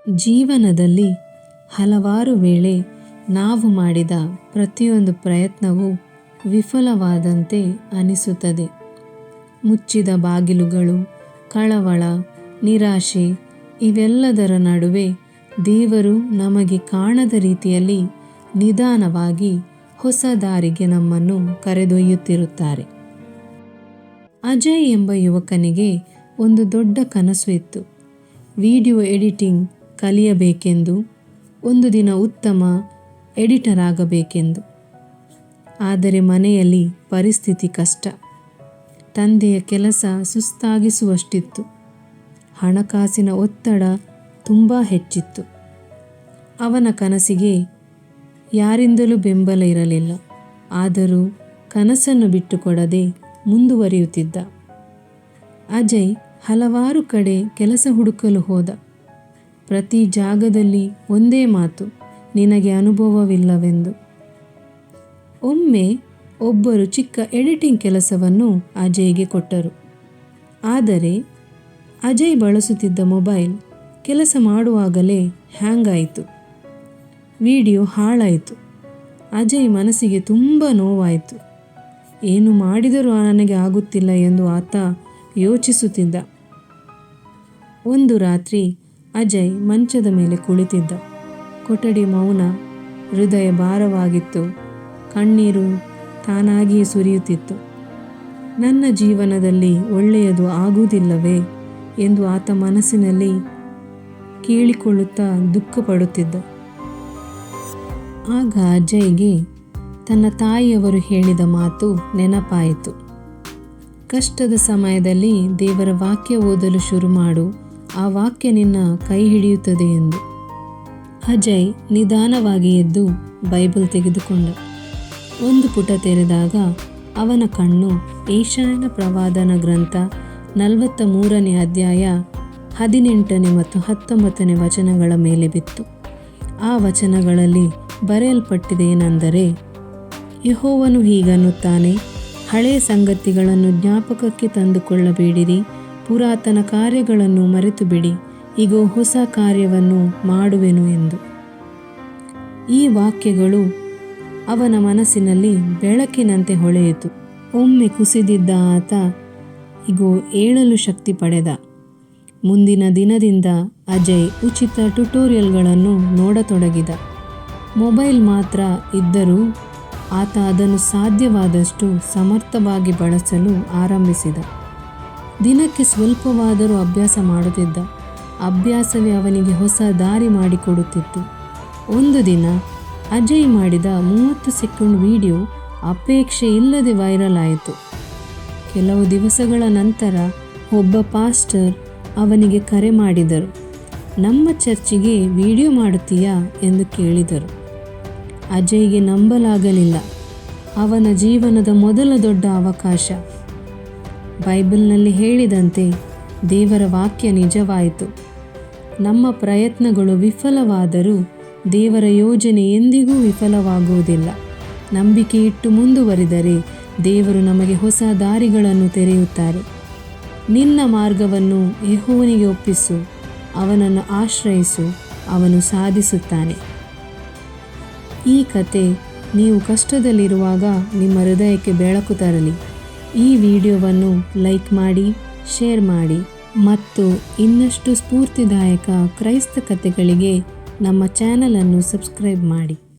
ಜೀವನದಲ್ಲಿ ಹಲವಾರು ವೇಳೆ ನಾವು ಮಾಡಿದ ಪ್ರತಿಯೊಂದು ಪ್ರಯತ್ನವೂ ವಿಫಲವಾದಂತೆ ಅನಿಸುತ್ತದೆ. ಮುಚ್ಚಿದ ಬಾಗಿಲುಗಳು, ಕಳವಳ, ನಿರಾಶೆ ಇವೆಲ್ಲದರ ನಡುವೆ ದೇವರು ನಮಗೆ ಕಾಣದ ರೀತಿಯಲ್ಲಿ ನಿಧಾನವಾಗಿ ಹೊಸ ದಾರಿಗೆ ನಮ್ಮನ್ನು ಕರೆದೊಯ್ಯುತ್ತಿರುತ್ತಾರೆ. ಅಜಯ್ ಎಂಬ ಯುವಕನಿಗೆ ಒಂದು ದೊಡ್ಡ ಕನಸು ಇತ್ತು. ವಿಡಿಯೋ ಎಡಿಟಿಂಗ್ ಕಲಿಯಬೇಕೆಂದು, ಒಂದು ದಿನ ಉತ್ತಮ ಎಡಿಟರ್ ಆಗಬೇಕೆಂದು. ಆದರೆ ಮನೆಯಲ್ಲಿ ಪರಿಸ್ಥಿತಿ ಕಷ್ಟ. ತಂದೆಯ ಕೆಲಸ ಸುಸ್ತಾಗಿಸುವಷ್ಟಿತ್ತು. ಹಣಕಾಸಿನ ಒತ್ತಡ ತುಂಬ ಹೆಚ್ಚಿತ್ತು. ಅವನ ಕನಸಿಗೆ ಯಾರಿಂದಲೂ ಬೆಂಬಲ ಇರಲಿಲ್ಲ. ಆದರೂ ಕನಸನ್ನು ಬಿಟ್ಟುಕೊಡದೆ ಮುಂದುವರಿಯುತ್ತಿದ್ದ. ಅಜಯ್ ಹಲವಾರು ಕಡೆ ಕೆಲಸ ಹುಡುಕಲು ಹೋದ. ಪ್ರತಿ ಜಾಗದಲ್ಲಿ ಒಂದೇ ಮಾತು, ನಿನಗೆ ಅನುಭವವಿಲ್ಲವೆಂದು. ಒಮ್ಮೆ ಒಬ್ಬರು ಚಿಕ್ಕ ಎಡಿಟಿಂಗ್ ಕೆಲಸವನ್ನು ಅಜಯ್ಗೆ ಕೊಟ್ಟರು. ಆದರೆ ಅಜಯ್ ಬಳಸುತ್ತಿದ್ದ ಮೊಬೈಲ್ ಕೆಲಸ ಮಾಡುವಾಗಲೇ ಹ್ಯಾಂಗ್ ಆಯಿತು. ವಿಡಿಯೋ ಹಾಳಾಯಿತು. ಅಜಯ್ ಮನಸ್ಸಿಗೆ ತುಂಬ ನೋವಾಯಿತು. ಏನು ಮಾಡಿದರೂ ನನಗೆ ಆಗುತ್ತಿಲ್ಲ ಎಂದು ಆತ ಯೋಚಿಸುತ್ತಿದ್ದ. ಒಂದು ರಾತ್ರಿ ಅಜಯ್ ಮಂಚದ ಮೇಲೆ ಕುಳಿತಿದ್ದ. ಕೊಠಡಿ ಮೌನ, ಹೃದಯ ಭಾರವಾಗಿತ್ತು. ಕಣ್ಣೀರು ತಾನಾಗಿಯೇ ಸುರಿಯುತ್ತಿತ್ತು. ನನ್ನ ಜೀವನದಲ್ಲಿ ಒಳ್ಳೆಯದು ಆಗುವುದಿಲ್ಲವೇ ಎಂದು ಆತ ಮನಸ್ಸಿನಲ್ಲಿ ಕೇಳಿಕೊಳ್ಳುತ್ತಾ ದುಃಖಪಡುತ್ತಿದ್ದ. ಆಗ ಅಜಯ್ಗೆ ತನ್ನ ತಾಯಿಯವರು ಹೇಳಿದ ಮಾತು ನೆನಪಾಯಿತು. ಕಷ್ಟದ ಸಮಯದಲ್ಲಿ ದೇವರ ವಾಕ್ಯ ಓದಲು ಶುರು ಮಾಡು, ಆ ವಾಕ್ಯ ನಿನ್ನ ಕೈ ಹಿಡಿಯುತ್ತದೆ ಎಂದು. ಅಜಯ್ ನಿಧಾನವಾಗಿ ಎದ್ದು ಬೈಬಲ್ ತೆಗೆದುಕೊಂಡ. ಒಂದು ಪುಟ ತೆರೆದಾಗ ಅವನ ಕಣ್ಣು ಏಷಾಯನ ಪ್ರವಾದನ ಗ್ರಂಥ 43ನೇ ಅಧ್ಯಾಯ 18ನೇ ಮತ್ತು 19ನೇ ವಚನಗಳ ಮೇಲೆ ಬಿತ್ತು. ಆ ವಚನಗಳಲ್ಲಿ ಬರೆಯಲ್ಪಟ್ಟಿದೇನೆಂದರೆ, ಯೆಹೋವನು ಹೀಗನ್ನುತ್ತಾನೆ, ಹಳೆಯ ಸಂಗತಿಗಳನ್ನು ಜ್ಞಾಪಕಕ್ಕೆ ತಂದುಕೊಳ್ಳಬೇಡಿರಿ, ಪುರಾತನ ಕಾರ್ಯಗಳನ್ನು ಮರೆತು ಬಿಡಿ, ಇಗೋ ಹೊಸ ಕಾರ್ಯವನ್ನು ಮಾಡುವೆನು ಎಂದು. ಈ ವಾಕ್ಯಗಳು ಅವನ ಮನಸ್ಸಿನಲ್ಲಿ ಬೆಳಕಿನಂತೆ ಹೊಳೆಯಿತು. ಒಮ್ಮೆ ಕುಸಿದಿದ್ದ ಆತ ಇಗೋ ಏಳಲು ಶಕ್ತಿ ಪಡೆದ. ಮುಂದಿನ ದಿನದಿಂದ ಅಜಯ್ ಉಚಿತ ಟ್ಯುಟೋರಿಯಲ್ಗಳನ್ನು ನೋಡತೊಡಗಿದ. ಮೊಬೈಲ್ ಮಾತ್ರ ಇದ್ದರೂ ಆತ ಅದನ್ನು ಸಾಧ್ಯವಾದಷ್ಟು ಸಮರ್ಥವಾಗಿ ಬಳಸಲು ಆರಂಭಿಸಿದ. ದಿನಕ್ಕೆ ಸ್ವಲ್ಪವಾದರೂ ಅಭ್ಯಾಸ ಮಾಡುತ್ತಿದ್ದ. ಅಭ್ಯಾಸವೇ ಅವನಿಗೆ ಹೊಸ ದಾರಿ ಮಾಡಿಕೊಡುತ್ತಿತ್ತು. ಒಂದು ದಿನ ಅಜಯ್ ಮಾಡಿದ 30 ಸೆಕೆಂಡ್ ವಿಡಿಯೋ ಅಪೇಕ್ಷೆ ಇಲ್ಲದೆ ವೈರಲ್ ಆಯಿತು. ಕೆಲವು ದಿವಸಗಳ ನಂತರ ಒಬ್ಬ ಪಾಸ್ಟರ್ ಅವನಿಗೆ ಕರೆ ಮಾಡಿದರು. ನಮ್ಮ ಚರ್ಚಿಗೆ ವಿಡಿಯೋ ಮಾಡುತ್ತೀಯಾ ಎಂದು ಕೇಳಿದರು. ಅಜಯ್ಗೆ ನಂಬಲಾಗಲಿಲ್ಲ. ಅವನ ಜೀವನದ ಮೊದಲ ದೊಡ್ಡ ಅವಕಾಶ. ಬೈಬಲ್ನಲ್ಲಿ ಹೇಳಿದಂತೆ ದೇವರ ವಾಕ್ಯ ನಿಜವಾಯಿತು. ನಮ್ಮ ಪ್ರಯತ್ನಗಳು ವಿಫಲವಾದರೂ ದೇವರ ಯೋಜನೆ ಎಂದಿಗೂ ವಿಫಲವಾಗುವುದಿಲ್ಲ. ನಂಬಿಕೆ ಇಟ್ಟು ಮುಂದುವರಿದರೆ ದೇವರು ನಮಗೆ ಹೊಸ ದಾರಿಗಳನ್ನು ತೆರೆಯುತ್ತಾರೆ. ನಿನ್ನ ಮಾರ್ಗವನ್ನು ಯೆಹೋವನಿಗೆ ಒಪ್ಪಿಸು, ಅವನನ್ನು ಆಶ್ರಯಿಸು, ಅವನು ಸಾಧಿಸುತ್ತಾನೆ. ಈ ಕತೆ ನೀವು ಕಷ್ಟದಲ್ಲಿರುವಾಗ ನಿಮ್ಮ ಹೃದಯಕ್ಕೆ ಬೆಳಕು ತರಲಿ. ಈ ವಿಡಿಯೋವನ್ನು ಲೈಕ್ ಮಾಡಿ, ಶೇರ್ ಮಾಡಿ ಮತ್ತು ಇನ್ನಷ್ಟು ಸ್ಫೂರ್ತಿದಾಯಕ ಕ್ರೈಸ್ತ ಕಥೆಗಳಿಗೆ ನಮ್ಮ ಚಾನಲನ್ನು ಸಬ್ಸ್ಕ್ರೈಬ್ ಮಾಡಿ.